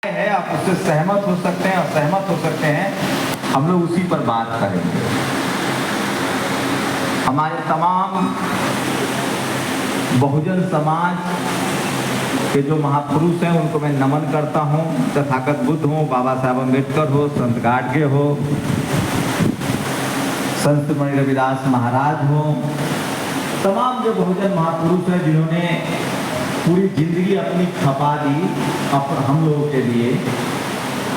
है, आप उससे सहमत हो सकते हैं, असहमत हो सकते हैं। हम लोग उसी पर बात करेंगे। हमारे तमाम बहुजन समाज के जो महापुरुष हैं उनको मैं नमन करता हूं। तथागत बुद्ध हो, बाबा साहब अम्बेडकर हो, संत गाडगे हो, संत मणि रविदास महाराज हो, तमाम जो बहुजन महापुरुष हैं जिन्होंने पूरी जिंदगी अपनी खपा दी हम लोगों के लिए।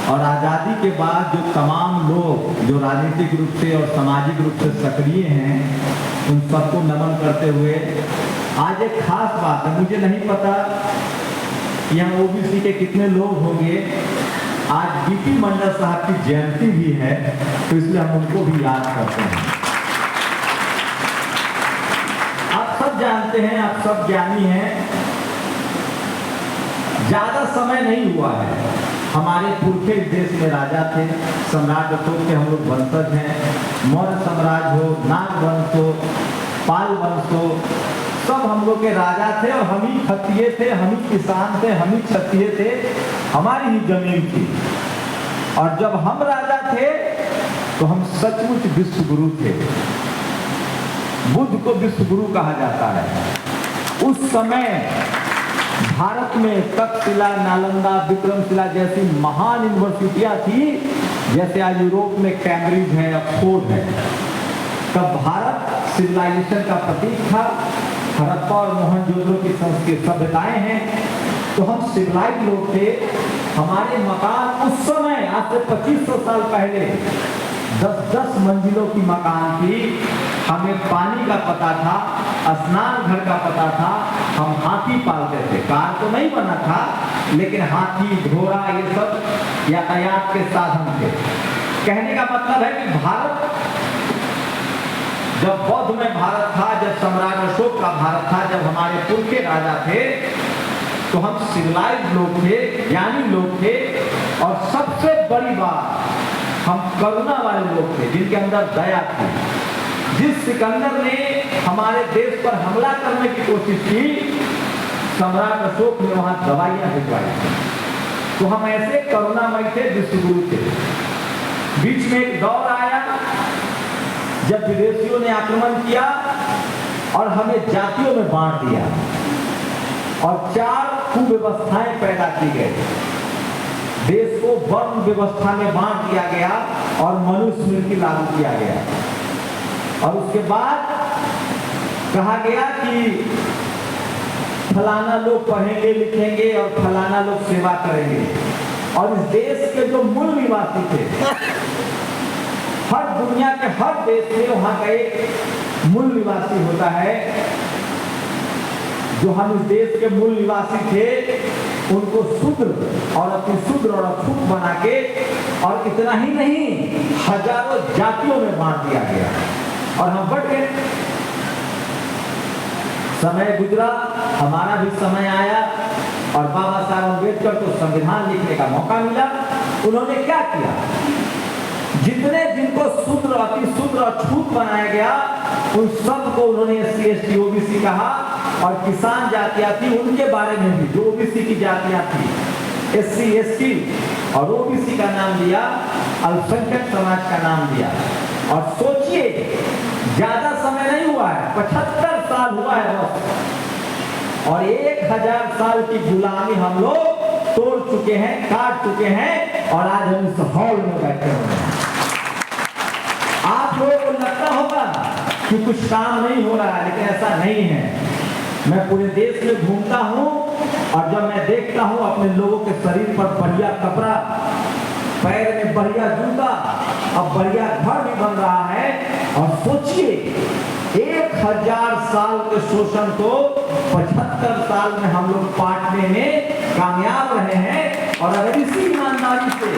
और आज़ादी के बाद जो तमाम लोग जो राजनीतिक रूप से और सामाजिक रूप से सक्रिय हैं, उन सबको नमन करते हुए आज एक खास बात है। मुझे नहीं पता यहाँ ओबीसी के कितने लोग होंगे। आज बीपी मंडल साहब की जयंती भी है, तो इसलिए हम उनको भी याद करते हैं। आप सब जानते हैं, आप सब ज्ञानी हैं, ज्यादा समय नहीं हुआ है। हमारे पुरखे इस देश में राजा थे, सम्राट अशोक के हम लोग वंशज हैं। मौर्य साम्राज्य हो, नाग वंश हो, पाल वंश हो, सब हम लोग के राजा थे और हम ही खत्रिय थे, हम ही किसान थे, हम ही क्षत्रिय थे, हमारी ही जमीन थी। और जब हम राजा थे तो हम सचमुच विश्व गुरु थे। बुद्ध को विश्व गुरु कहा जाता है। उस समय भारत में तक्षशिला, नालंदा, विक्रमशिला जैसी महान यूनिवर्सिटियां थी, जैसे आज यूरोप में कैम्ब्रिज है, ऑक्सफोर्ड है। तब भारत सिविलाइजेशन का प्रतीक था। हड़प्पा और मोहनजोदड़ो की संस्कृत सभ्यताएं हैं, तो हम सिविलाइज लोग थे। हमारे मकान उस समय आज से 2500 साल पहले 10-10 मंजिलों की मकान थी। हमें पानी का पता था, स्नान घर का पता था, हम हाथी पालते थे। कार तो नहीं बना था, लेकिन हाथी, घोड़ा, ये सब यातायात के साधन थे। कहने का मतलब है कि भारत, जब बौद्ध में भारत था, जब सम्राट अशोक का भारत था, जब हमारे पुरखे राजा थे, तो हम सिविलाइज लोग थे, ज्ञानी लोग थे। और सबसे बड़ी बात, हम करुणा वाले लोग थे, जिनके अंदर दया थी। जिस सिकंदर ने हमारे देश पर हमला करने की कोशिश की, सम्राट अशोक ने वहां दवाइयां भिजवाई थी। तो हम ऐसे करुणामय थे, विश्वगुरु थे। बीच में एक दौर आया जब विदेशियों ने आक्रमण किया और हमें जातियों में बांट दिया और 4 कुव्यवस्थाएं पैदा की गई। देश को वर्ण व्यवस्था में बांट दिया गया और मनुस्मृति लागू किया गया। और उसके बाद कहा गया कि फलाना लोग पढ़ेंगे लिखेंगे और फलाना लोग सेवा करेंगे। और इस देश के जो मूल निवासी थे, हर दुनिया के हर देश में वहां का एक मूल निवासी होता है। जो हम इस देश के मूल निवासी थे, उनको शूद्र और अति शूद्र और अछूत बना के, और इतना ही नहीं, हजारों जातियों में बांट दिया गया और हम बढ़ गए। समय गुजरा, हमारा भी समय आया और बाबा साहब अम्बेडकर को संविधान लिखने का मौका मिला। उन्होंने क्या किया? जितने जिनको शूद्र, अति शूद्र और छूत बनाया गया, उन सबको उन्होंने SC, ST, OBC कहा। और किसान जातियां थी, उनके बारे में भी, जो OBC की जातियां थी, SC, ST और OBC का नाम दिया, अल्पसंख्यक समाज का नाम दिया। और सोचिए, ज्यादा समय नहीं हुआ है, 75 साल हुआ है बस, और 1000 साल की गुलामी हम लोग तोड़ चुके हैं, काट चुके हैं, और आज हम इस हॉल में बैठे हुए हैं। आप लोगों को लगता होगा कि कुछ काम नहीं हो रहा है, लेकिन ऐसा नहीं है। मैं पूरे देश में घूमता हूँ और जब मैं देखता हूँ अपने लोगों के शरीर पर बढ़िया कपड़ा, पैर में बढ़िया जूता, अब बढ़िया घर भी बन रहा है। और सोचिए, 1000 साल के शोषण को 75 साल में हम लोग पाटने में कामयाब रहे हैं। और अगर इसी ईमानदारी से,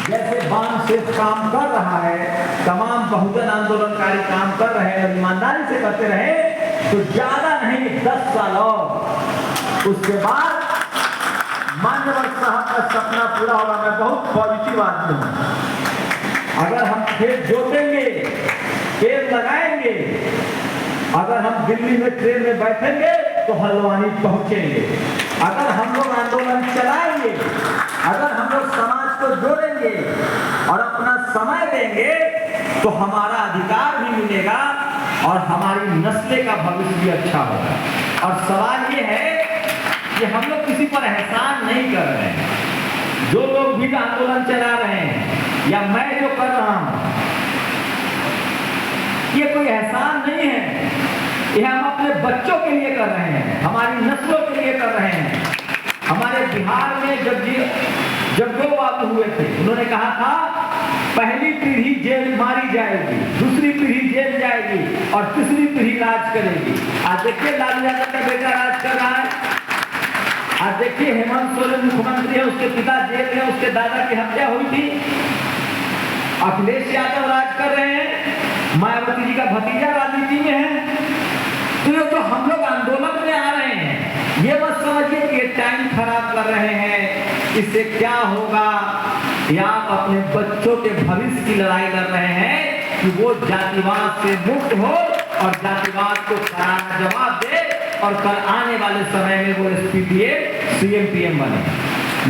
जैसे बाण से काम कर रहा है, तमाम बहुजन आंदोलनकारी काम कर रहे हैं और ईमानदारी से करते रहे, तो ज्यादा नहीं 10 साल और उसके बाद मान्यवर साहब का सपना पूरा होगा। मैं बहुत पॉजिटिव आदमी हूं। अगर हम खेत जोतेंगे, पेड़ लगाएंगे, अगर हम दिल्ली में ट्रेन में बैठेंगे तो हल्द्वानी पहुंचेंगे। अगर हम लोग आंदोलन चलाएंगे समय देंगे तो हमारा अधिकार भी मिलेगा और हमारी नस्ल का भविष्य भी अच्छा होगा। और सवाल ये है कि हम लोग किसी पर एहसान नहीं कर रहे हैं। जो लोग भी आंदोलन चला रहे हैं या मैं जो कर रहा हूं, ये कोई एहसान नहीं है। ये हम अपने बच्चों के लिए कर रहे हैं, हमारी नस्लों के लिए कर रहे हैं। हमारे बिहार में जब दो बाबू हुए थे, उन्होंने कहा था पहली पीढ़ी जेल मारी जाएगी, दूसरी पीढ़ी जेल जाएगी और तीसरी पीढ़ी राज करेगी। आज देखिए लालू यादव का बेटा राज कर रहा है। आज देखिए हेमंत सोरेन मुख्यमंत्री है, उसके पिता जेल में, उसके दादा की हत्या हुई थी। अखिलेश यादव राज कर रहे हैं, मायावती जी का भतीजा राजनीति में है। तो ये जो हम लोग आंदोलन में आ रहे हैं, ये मत समझिए कि ये टाइम खराब कर रहे हैं, इससे क्या होगा। या आप अपने बच्चों के भविष्य की लड़ाई लड़ रहे हैं कि वो जातिवाद से मुक्त हो और जातिवाद को करारा जवाब दे और कल आने वाले समय में वो एसपीडीएम सीएम पीएम बने।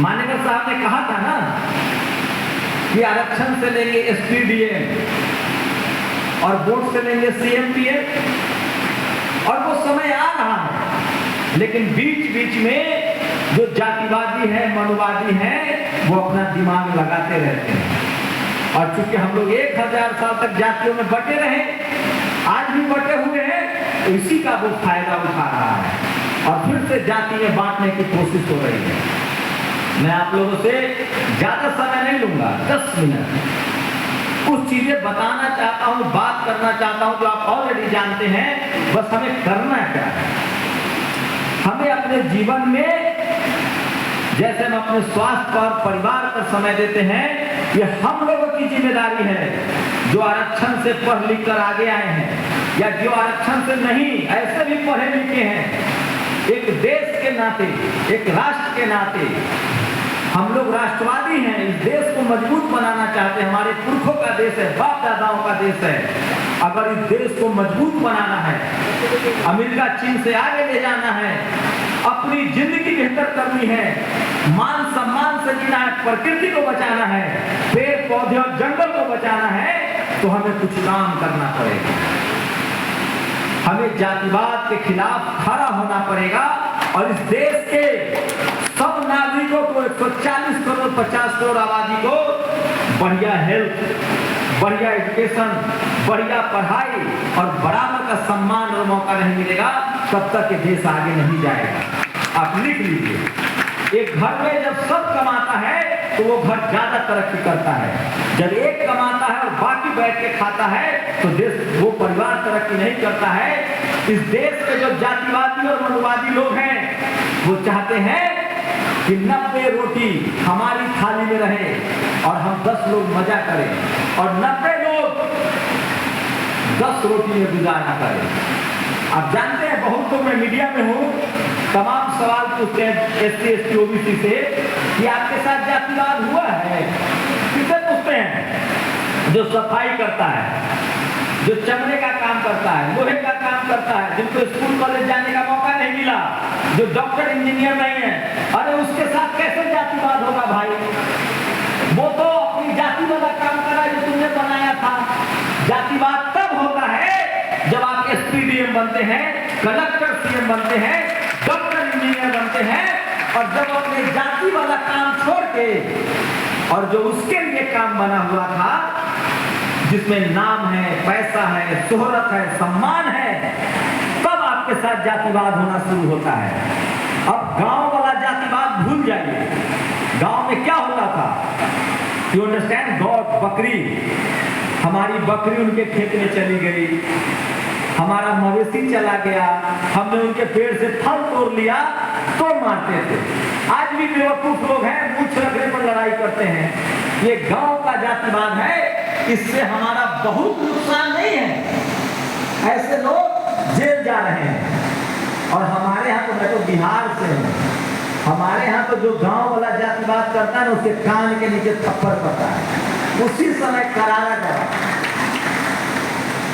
मानेकर साहब ने कहा था ना कि आरक्षण से लेंगे एसपीडीएम और वोट से लेंगे सीएम पीएम, और वो समय आ रहा है। लेकिन बीच बीच में जो जातिवादी है, मनुवादी है, वो अपना दिमाग लगाते रहते हैं। और चूंकि हम लोग 1000 साल तक जातियों में बटे रहे, आज भी बटे हुए हैं, तो इसी का वो फायदा उठा रहा है और फिर से जाति में बांटने की कोशिश हो रही है। मैं आप लोगों से ज्यादा समय नहीं लूंगा, 10 मिनट कुछ चीजें बताना चाहता हूं, बात करना चाहता हूं जो आप ऑलरेडी जानते हैं। बस हमें करना क्या है। हमें अपने जीवन में जैसे हम अपने स्वास्थ्य पर, परिवार पर समय देते हैं, ये हम लोगों की जिम्मेदारी है जो आरक्षण से पढ़ लिख कर आगे आए हैं या जो आरक्षण से नहीं, ऐसे भी पढ़े लिखे हैं। एक देश के नाते, एक राष्ट्र के नाते हम लोग राष्ट्रवादी हैं, इस देश को मजबूत बनाना चाहते हैं। हमारे पुरखों का देश है, बाप दादाओं का देश है। अगर इस देश को मजबूत बनाना है, अमेरिका चीन से आगे ले जाना है, अपनी जिंदगी बेहतर करनी है, मान सम्मान से जीना है, प्रकृति को बचाना है, पेड़ पौधे और जंगल को बचाना है, तो हमें कुछ काम करना पड़ेगा। हमें जातिवाद के खिलाफ खड़ा होना पड़ेगा और इस देश के सब नागरिकों को, 140 करोड़ 50 करोड़ आबादी को बढ़िया हेल्थ, बढ़िया एजुकेशन, बढ़िया पढ़ाई और बराबर का सम्मान और मौका नहीं मिलेगा, तब तक ये देश आगे नहीं जाएगा। आप लिख लीजिए, एक घर में जब सब कमाता है तो वो घर ज्यादा तरक्की करता है। जब एक कमाता है और बाकी बैठ के खाता है तो देश, वो परिवार तरक्की नहीं करता है। इस देश के जो जातिवादी और मनुवादी लोग हैं, वो चाहते हैं कि 90 रोटी हमारी थाली में रहे और हम 10 लोग मजा करें और 90 लोग 10 रोटी में गुजारा करें। आप जानते हैं, बहुत लोग, मैं मीडिया में हूँ, तमाम सवाल पूछते हैं SC ST OBC से कि आपके साथ जातिवाद हुआ है। किसे पूछते हैं? जो सफाई करता है, जो चमड़े का काम करता है, लोहे का काम करता है, जिनको स्कूल कॉलेज जाने का मौका नहीं मिला, जो डॉक्टर इंजीनियर नहीं है, अरे उसके साथ कैसे जातिवाद होगा भाई? वो तो अपनी जाति वाला काम करा जो तुमने बनाया था। जातिवाद तब होता है जब आप SPDM बनते हैं, कलेक्टर CM बनते हैं, डॉक्टर इंजीनियर बनते हैं, और जब अपने जाति वाला काम छोड़ के और जो उसके लिए काम बना हुआ था, जिसमें नाम है, पैसा है, शोहरत है, सम्मान है, तब आपके साथ जातिवाद होना शुरू होता है। अब गांव वाला जातिवाद भूल जाइए। गांव में क्या होता था? You understand? गॉड, बकरी, हमारी बकरी उनके खेत में चली गई, हमारा मवेशी चला गया, हमने उनके पेड़ से फल तोड़ लिया तो मारते थे। आज भी बेवकूफ लोग हैं, मूछ रखने पर लड़ाई करते हैं। ये गांव का जातिवाद है, इससे हमारा बहुत नुकसान नहीं है। ऐसे लोग जेल जा रहे हैं। और हमारे यहाँ तो, मैं तो बिहार से हूँ, हमारे यहाँ तो जो गांव वाला जातिवाद करता है ना, उसके कान के नीचे थप्पड़ पड़ता है, उसी समय करारा जवाब।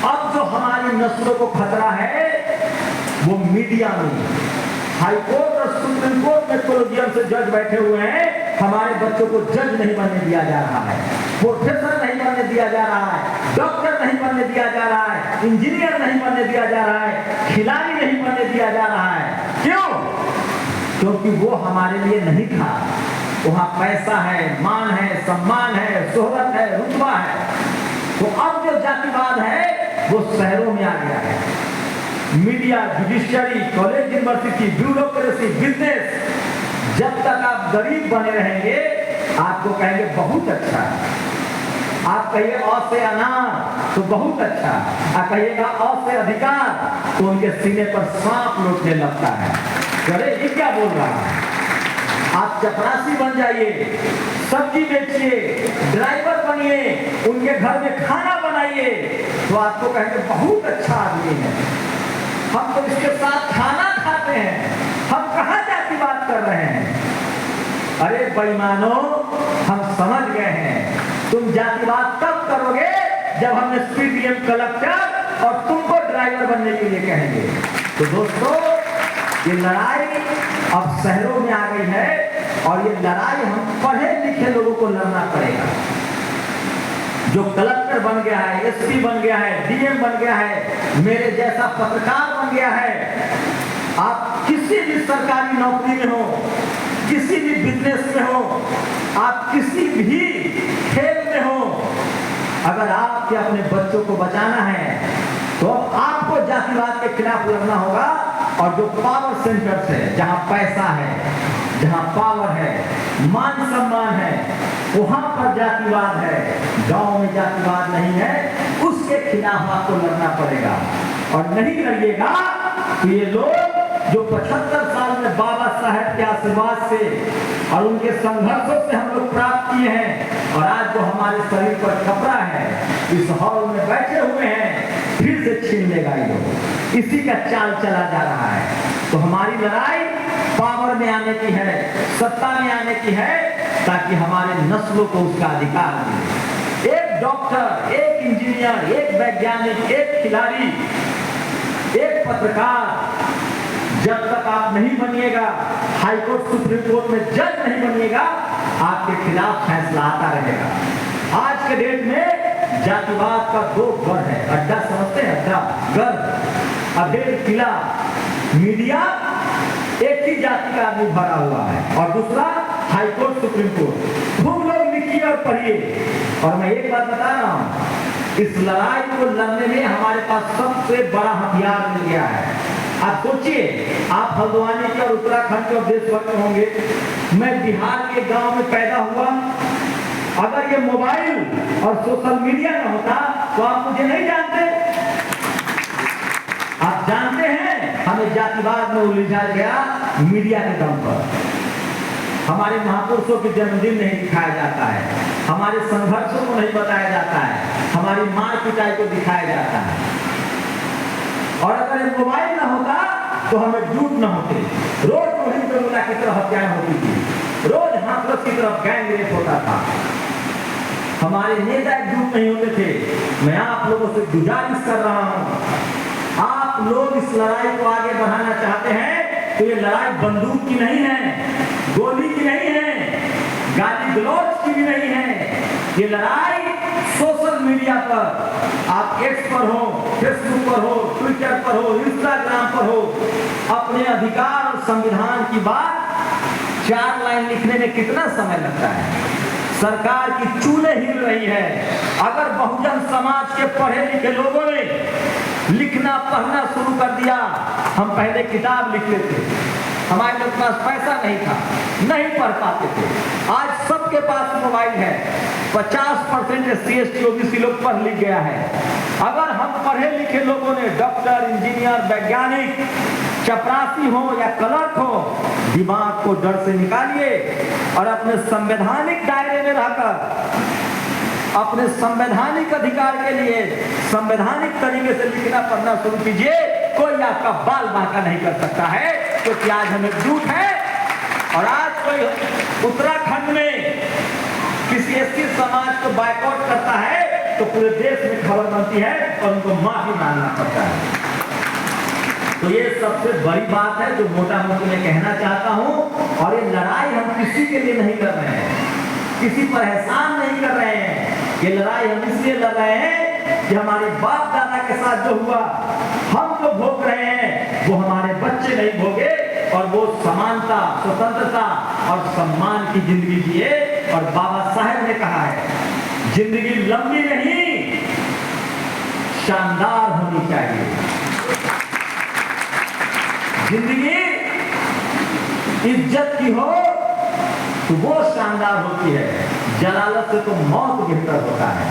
अब जो हमारी नस्लों को खतरा है वो मीडिया में, हाई कोर्ट और सुप्रीम कोर्ट में कोलोजियम से जज बैठे हुए हैं हमारे बच्चों को जज नहीं बनने दिया जा रहा है, प्रोफेसर नहीं बनने दिया जा रहा है, डॉक्टर नहीं बनने दिया जा रहा है, इंजीनियर नहीं बनने दिया जा रहा है, खिलाड़ी नहीं बनने दिया जा रहा है। क्यों? क्योंकि वो हमारे लिए नहीं था। वहाँ पैसा है, मान है, सम्मान है, शोहरत है, रुतबा है। तो अब जो जातिवाद है वो शहरों में आ गया है। Media, judiciary, college, university, bureaucracy, business, जब तक आप गरीब बने रहेंगे आपको कहेंगे बहुत अच्छा। आप कहिए अ से अनार तो बहुत अच्छा, आप कहिएगा अ से अधिकार तो उनके सीने पर सांप लौटने लगता है। अरे ये क्या बोल रहा है? आप चपरासी बन जाइए, सब्जी बेचिए, ड्राइवर बनिए, उनके घर में खाना बनाइए तो आपको कहेंगे बहुत अच्छा आदमी है, हम तो इसके साथ खाना खाते हैं, हम कहाँ जातिवाद कर रहे हैं। अरे बेईमानो, हम समझ गए हैं तुम जातिवाद तब करोगे जब हम एसपीडीएम कलेक्टर और तुमको ड्राइवर बनने के लिए कहेंगे। तो दोस्तों, ये लड़ाई अब शहरों में आ गई है और ये लड़ाई हम पढ़े लिखे लोगों को लड़ना पड़ेगा। जो कलेक्टर बन गया है, एसपी बन गया है, डीएम बन गया है, मेरे जैसा पत्रकार बन गया है, आप किसी भी सरकारी नौकरी में हो, किसी भी बिजनेस में हो, आप किसी भी खेल में हो, अगर आपके अपने बच्चों को बचाना है तो आपको जातिवाद के खिलाफ लड़ना होगा। और जो पावर सेंटर्स है, जहां पैसा है, जहां पावर है, मान सम्मान है, वहां पर जातिवाद है, गांव में जातिवाद नहीं है, उसके खिलाफ आपको लड़ना पड़ेगा। और नहीं लड़िएगा तो ये लोग जो 75 साल में बाबा साहेब के आशीर्वाद से और उनके संघर्षों से हम लोग प्राप्त किए हैं और आज जो हमारे शरीर पर कपड़ा है, इस हॉल में बैठे हुए हैं, फिर से छीन लेगा ये लोग। इसी का चाल चला जा रहा है। तो हमारी लड़ाई पावर में आने की है, सत्ता में आने की है, ताकि हमारे नस्लों को उसका अधिकार मिले। एक डॉक्टर, एक इंजीनियर, एक वैज्ञानिक, एक खिलाड़ी, एक पत्रकार जब तक आप नहीं बनिएगा, हाईकोर्ट सुप्रीम कोर्ट में जज नहीं बनिएगा, आपके खिलाफ फैसला आता रहेगा। आज के डेट में जातिवाद का दो गढ़ है। अड्डा समझते हैं? अड्डा, गढ़, अड्डे, किला। मीडिया एक ही जाति का आदमी भरा हुआ है और दूसरा हाईकोर्ट सुप्रीम कोर्ट। खूब लोग लिखिए और पढ़िए। और मैं एक बात बता रहा हूँ, इस लड़ाई को लड़ने में हमारे पास सबसे बड़ा हथियार मिल गया है। आप सोचिए, आप हल्द्वानी के और उत्तराखंड के और देशभक्त होंगे, मैं बिहार के गांव में पैदा हुआ। अगर ये मोबाइल और सोशल मीडिया न होता तो आप मुझे नहीं जानते। आप जानते हैं हमें जातिवाद में उलझा गया मीडिया के दम पर। हमारे महापुरुषों के जन्मदिन नहीं दिखाया जाता है, हमारे संघर्षों को नहीं बताया जाता है, हमारी मार पिटाई को दिखाया जाता है। और अगर ये मोबाइल ना होता तो हमें झूठ न होते। रोज रोहित करुणा की तरह हत्याएं होती थी, रोज हाथरस की तरफ गैंग रेप होता था, हमारे नेता एकजुट नहीं होते थे। मैं आप लोगों से गुजारिश कर रहा हूं, आप लोग इस लड़ाई को आगे बढ़ाना चाहते हैं तो ये लड़ाई बंदूक की नहीं है, गोली की नहीं है, गाली गलौज की भी नहीं है। ये लड़ाई सोशल मीडिया पर, आप एक्स पर हो, फेसबुक पर हो, ट्विटर पर हो, इंस्टाग्राम पर हो, अपने अधिकार और संविधान की बात 4 लाइन लिखने में कितना समय लगता है। सरकार की चूल्हे हिल रही है। अगर बहुजन समाज के पढ़े लिखे लोगों ने लिखना पढ़ना शुरू कर दिया, हम पहले किताब लिखते थे, हमारे लोग पास पैसा नहीं था, नहीं पढ़ पाते थे। आज सबके पास मोबाइल है, 50% SC/ST OBC लोग पढ़ लिख गया है। अगर हम पढ़े लिखे लोगों ने, डॉक्टर, इंजीनियर, वैज्ञानिक, चपरासी हो या क्लर्क हो, दिमाग को डर से निकालिए और अपने संवैधानिक दायरे में रहकर अपने संवैधानिक अधिकार के लिए संवैधानिक तरीके से लिखना पढ़ना शुरू कीजिए। कोई आपका बाल बांका नहीं कर सकता है, क्योंकि आज हम एकजुट हैं। और आज कोई उत्तराखंड में किसी SC समाज को बायकॉट करता है तो पूरे देश में खबर बनती है और उनको माफी मांगना पड़ता है। तो ये सबसे बड़ी बात है जो मोटा मोटी मैं कहना चाहता हूं। और ये लड़ाई हम किसी के लिए नहीं कर रहे हैं, किसी पर एहसान नहीं कर रहे हैं। ये लड़ाई हम इसलिए लड़ रहे हैं कि हमारे बाप दादा के साथ जो हुआ हम जो भोग रहे हैं वो हमारे बच्चे नहीं भोगे, और वो समानता, स्वतंत्रता और सम्मान की जिंदगी जिए। और बाबा साहेब ने कहा है जिंदगी लंबी नहीं, शानदार होनी चाहिए। जिंदगी इज्जत की हो तो वो शानदार होती है, जलालत से तो मौत बेहतर होता है।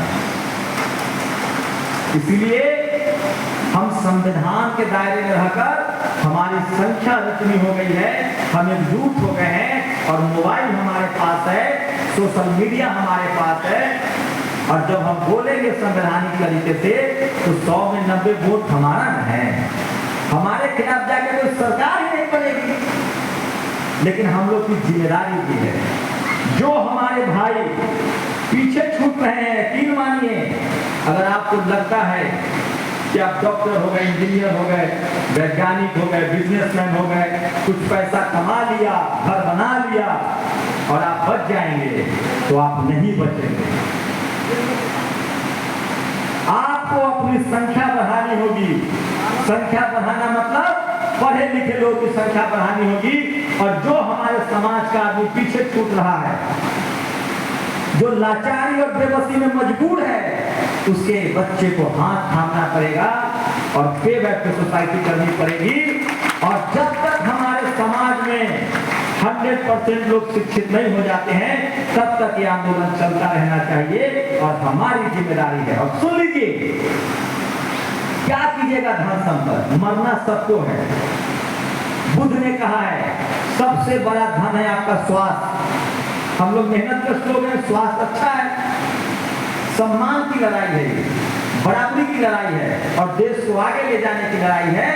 इसीलिए हम संविधान के दायरे में रहकर, हमारी संख्या जितनी हो गई है, हम एकजुट हो गए हैं, और मोबाइल हमारे पास है, सोशल मीडिया हमारे पास है, और जब हम बोलेंगे संवैधानिक तरीके से तो 100 में 90 वोट हमारा न है। हमारे खिलाफ जाके कोई सरकार ही नहीं बनेगी। लेकिन हम लोग की जिम्मेदारी भी है, जो हमारे भाई पीछे छूट रहे हैं, यकीन मानिए, अगर आपको लगता है कि आप डॉक्टर हो गए, इंजीनियर हो गए, वैज्ञानिक हो गए, बिजनेसमैन हो गए, कुछ पैसा कमा लिया, घर बना लिया और आप बच जाएंगे, तो आप नहीं बचेंगे। आपको अपनी संख्या बढ़ानी होगी। संख्या बढ़ाना मतलब पढ़े लिखे लोगों की संख्या बढ़ानी होगी, और जो हमारे समाज का आदमी पीछे छूट रहा है, जो लाचारी और बेबसी में मजबूर है, उसके बच्चे को हाथ थामना पड़ेगा और पे बैठ के सोसाइटी करनी पड़ेगी। और जब तक हमारे समाज में 100% लोग शिक्षित नहीं हो जाते हैं, तब तक ये आंदोलन चलता रहना चाहिए, और हमारी जिम्मेदारी है। और सुन लीजिए, क्या कीजिएगा धन संपत्ति, मरना सबको है। बुद्ध ने कहा है सबसे बड़ा धन है आपका स्वास्थ्य। हम लोग मेहनत लोग हैं, स्वास्थ्य अच्छा है। सम्मान की लड़ाई है, बराबरी की लड़ाई है, और देश को आगे ले जाने की लड़ाई है।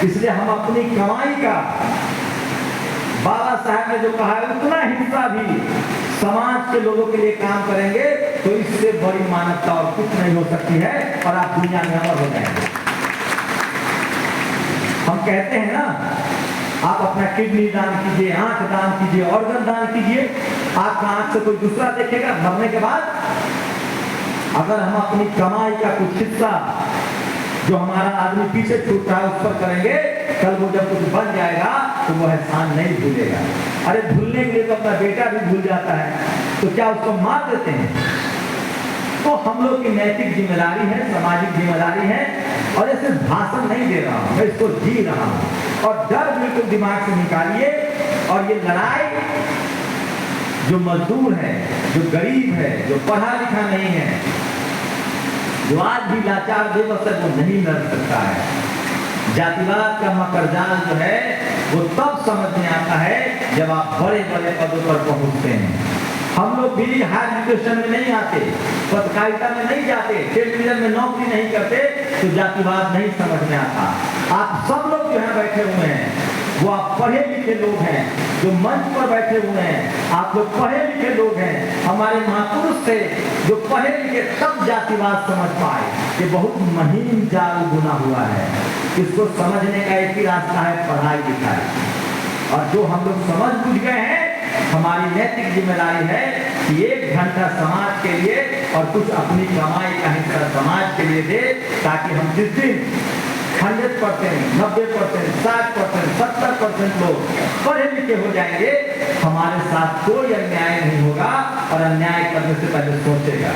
इसलिए हम अपनी कमाई का, बाबा साहब ने जो कहा है, उतना हिस्सा भी समाज के लोगों के लिए काम करेंगे, तो इससे बड़ी मानवता और कुछ नहीं हो सकती है, और आप दुनिया में अमर हो जाएंगे। हम कहते हैं ना, आप अपना किडनी दान कीजिए, आंख दान कीजिए, ऑर्गन दान कीजिए, आपका आंख से कोई दूसरा देखेगा मरने के बाद। अगर हम अपनी कमाई का कुछ हिस्सा जो हमारा आदमी पीछे छूट रहा है उस पर करेंगे, कल वो जब कुछ बन जाएगा तो वो एहसान नहीं भूलेगा। अरे भूलने के लिए तो अपना बेटा भी भूल जाता है, तो क्या उसको मार देते हैं? तो हम लोग की नैतिक जिम्मेदारी है, सामाजिक जिम्मेदारी है। और ऐसे भाषण नहीं दे रहा हूं, मैं इसको जी रहा हूं। और डर बिल्कुल दिमाग से निकालिए। और ये लड़ाई जो मजदूर है, जो गरीब है, जो पढ़ा लिखा नहीं है, जो आज भी लाचार बेबस है, वो नहीं लड़ सकता है। जातिवाद का मकरजाल जो है वो तब समझ में आता है जब आप बड़े बड़े पदों पर पहुंचते हैं। हम लोग भी हायर एजुकेशन में नहीं आते, पत्रकारिता में नहीं जाते, टेलीविजन में नौकरी नहीं करते, तो जातिवाद नहीं समझ में आता। आप सब लोग जो है बैठे हुए हैं, वो आप पढ़े लिखे लोग हैं, जो मंच पर बैठे हुए हैं, आप लोग पढ़े लिखे लोग हैं। हमारे महापुरुष थे जो पढ़े लिखे, तब जातिवाद समझ पाए कि बहुत महीन जाल बुना हुआ है। इसको समझने का एक ही रास्ता है, पढ़ाई लिखाई। और जो हम लोग समझ बुझ गए हैं, हमारी नैतिक जिम्मेदारी है कि 1 घंटा समाज के लिए और कुछ अपनी कमाई का हिस्सा समाज के लिए दे, ताकि हम जिस दिन 100%, 90%, 60%, 70% लोग पढ़े लिखे हो जाएंगे, हमारे साथ कोई अन्याय नहीं होगा, और अन्याय करने से पहले सोचेगा।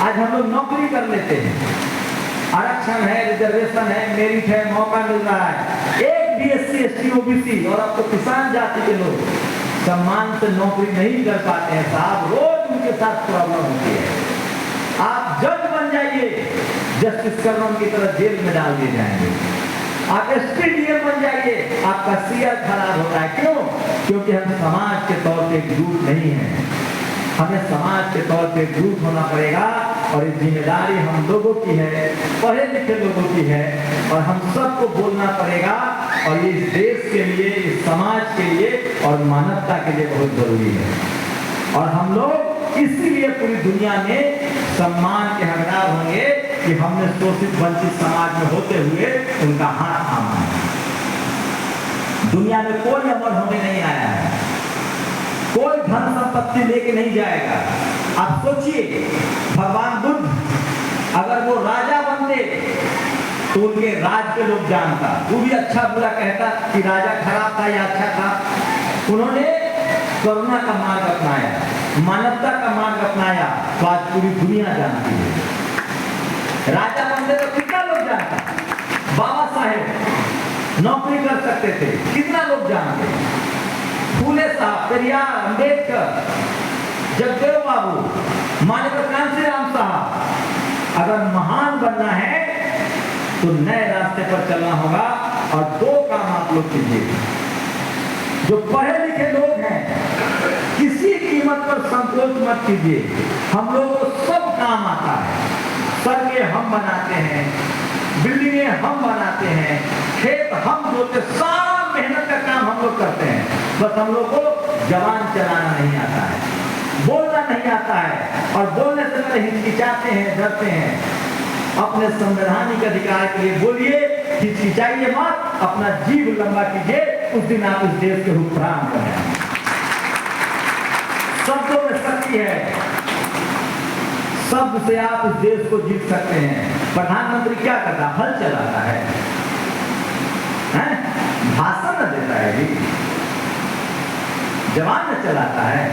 आज हम लोग नौकरी कर लेते हैं, आरक्षण है, रिजर्वेशन है, मेरिट है, मौका मिल रहा है। एक भी SC, ST, OBC और अब तो किसान जाति के लोग सम्मान से नौकरी नहीं कर पाते हैं साहब। रोज उनके साथ प्रॉब्लम होती है। आप जज बन जाइए, जस्टिस कर्मन की तरह जेल में डाल दिए जाएंगे। आप SPDM बन जाइए, आपका CR खराब होता है। क्यों? क्योंकि हम समाज के तौर पे एकजुट नहीं है। हमें समाज के तौर पे एकजुट होना पड़ेगा, और ये जिम्मेदारी हम लोगों की है, पढ़े लिखे लोगों की है, और हम सबको बोलना पड़ेगा। और ये देश के लिए, इस समाज के लिए और मानवता के लिए बहुत जरूरी है। और हम लोग इसीलिए पूरी दुनिया में सम्मान के हकदार होंगे कि हमने शोषित वंचित समाज में होते हुए उनका हाथ थामा है। दुनिया में कोई अमर होने नहीं आया है, कोई धन संपत्ति लेके नहीं जाएगा। आप सोचिए, भगवान बुद्ध अगर वो राजा बनते तो उनके राज के लोग जानता, वो भी अच्छा बुरा कहता कि राजा खराब था या अच्छा था। उन्होंने करुणा का मार्ग अपनाया, मानवता का मार्ग अपनाया, तो आज पूरी दुनिया जानती है। राजा बनते तो कितना लोग जानता, बाबा साहेब नौकरी कर सकते थे, कितना लोग जानते, फूले साहब, पेरियार, अंबेडकर, जगदेव बाबू, माननीय कांसी राम साहब। अगर महान बनना है तो नए रास्ते पर चलना होगा, और दो काम आप लोग कीजिए। जो पढ़े लिखे लोग हैं, किसी कीमत पर संकोच मत कीजिए। हम लोगों को सब काम आता है, सड़कें हम बनाते हैं, बिल्डिंगें हम बनाते हैं, खेत हम जोते, सारा मेहनत का काम हम लोग करते हैं। बस हम लोग को जबान चलाना नहीं आता है, बोलना नहीं आता है, और बोलने से पहले हिचकिचाते हैं, डरते हैं। अपने संवैधानिक अधिकार के लिए बोलिए, हिचकिचाइए मत, अपना जीव लंबा कीजिए, उस दिन आप इस देश के हुक्मरान बनेंगे। शब्दों में शक्ति है, शब्द से आप इस देश को जीत सकते हैं। प्रधानमंत्री क्या करता है? हल चलाता है, भाषण न देता है, जवान न चलाता है।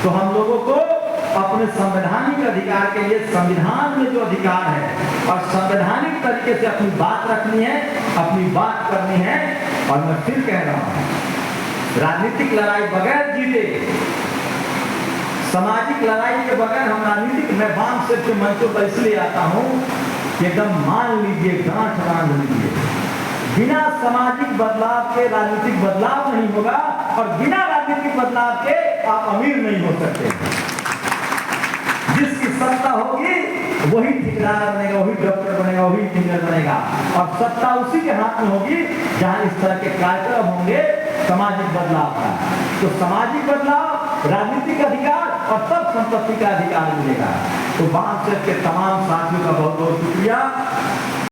तो हम लोगों को अपने संवैधानिक अधिकार के लिए संविधान में जो अधिकार है और संवैधानिक तरीके से अपनी बात रखनी है, अपनी बात करनी है। और मैं फिर कह रहा हूं, राजनीतिक लड़ाई बगैर जीते, सामाजिक लड़ाई के बगैर हम राजनीतिक, मैं बाम से मंचों पर इसलिए आता हूं कि एकदम मान लीजिए, गांठ बांध लीजिए, बिना सामाजिक बदलाव के राजनीतिक बदलाव नहीं होगा, और बिना राजनीतिक बदलाव के आप अमीर नहीं हो सकते। जिसकी सत्ता होगी वही ठेकेदार बनेगा, वही डॉक्टर बनेगा, वही इंजीनियर बनेगा, और सत्ता उसी के हाथ में होगी जहां इस तरह के कार्यक्रम होंगे सामाजिक बदलाव का। तो सामाजिक बदलाव, राजनीतिक अधिकार, और तब संपत्ति का अधिकार मिलेगा। तो बात के तमाम साथियों का बहुत बहुत शुक्रिया।